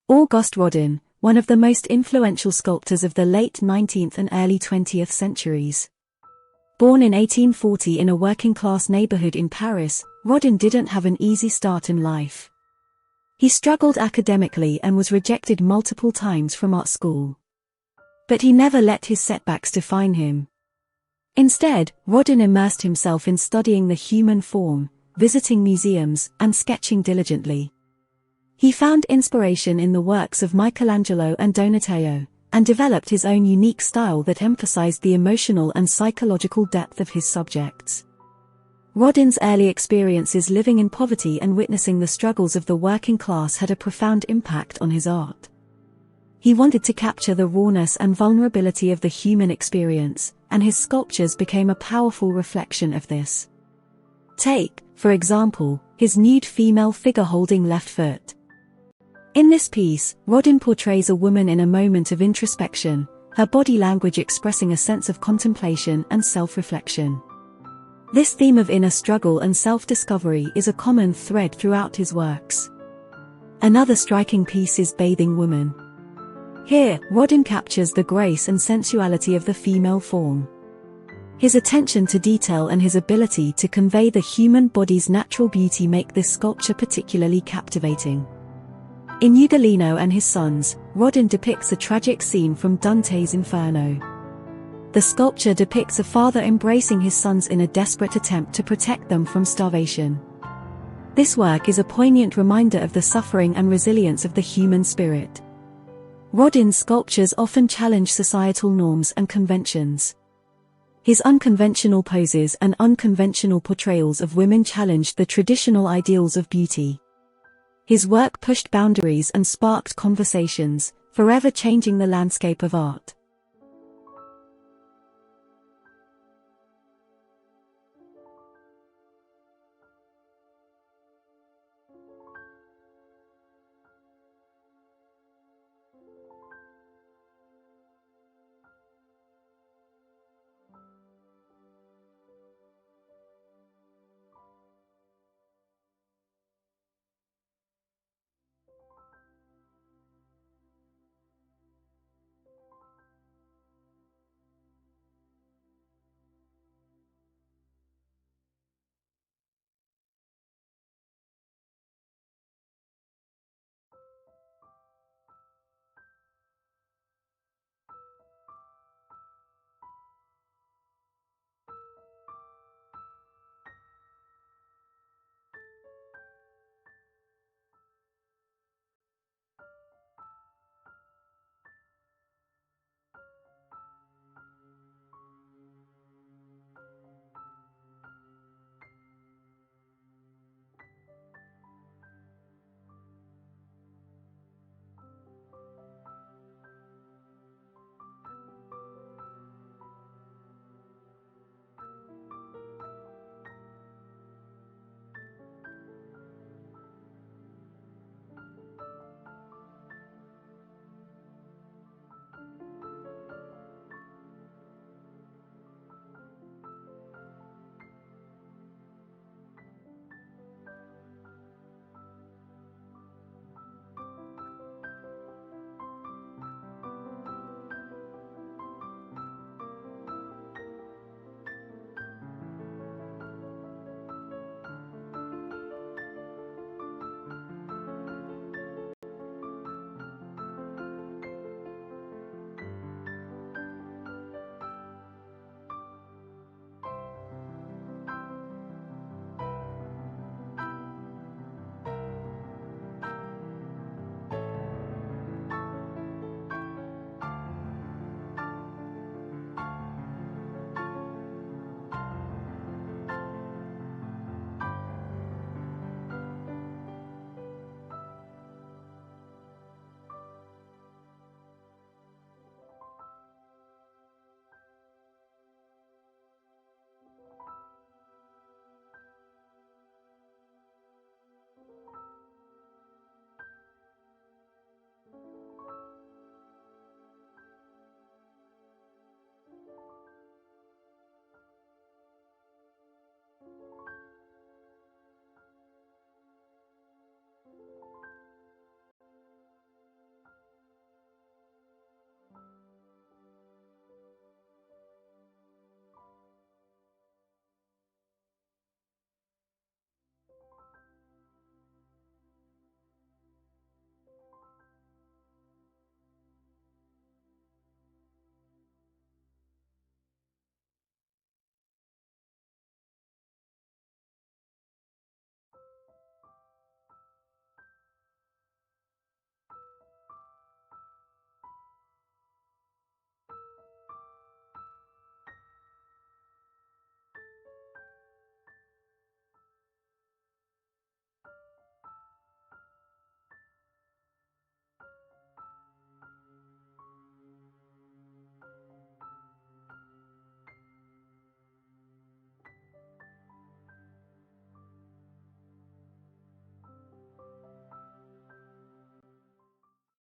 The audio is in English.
Auguste Rodin, one of the most influential sculptors of the late 19th and early 20th centuries. Born in 1840 in a working-class neighborhood in Paris, Rodin didn't have an easy start in life. He struggled academically and was rejected multiple times from art school. But he never let his setbacks define him. Instead, Rodin immersed himself in studying the human form, visiting museums, and sketching diligently. He found inspiration in the works of Michelangelo and Donatello, and developed his own unique style that emphasized the emotional and psychological depth of his subjects. Rodin's early experiences living in poverty and witnessing the struggles of the working class had a profound impact on his art. He wanted to capture the rawness and vulnerability of the human experience, and his sculptures became a powerful reflection of this. Take, for example, his nude female figure holding left foot. In this piece, Rodin portrays a woman in a moment of introspection, her body language expressing a sense of contemplation and self-reflection. This theme of inner struggle and self-discovery is a common thread throughout his works. Another striking piece is Bathing Woman. Here, Rodin captures the grace and sensuality of the female form. His attention to detail and his ability to convey the human body's natural beauty make this sculpture particularly captivating. In Ugolino and His Sons, Rodin depicts a tragic scene from Dante's Inferno. The sculpture depicts a father embracing his sons in a desperate attempt to protect them from starvation. This work is a poignant reminder of the suffering and resilience of the human spirit. Rodin's sculptures often challenge societal norms and conventions. His unconventional poses and unconventional portrayals of women challenged the traditional ideals of beauty. His work pushed boundaries and sparked conversations, forever changing the landscape of art.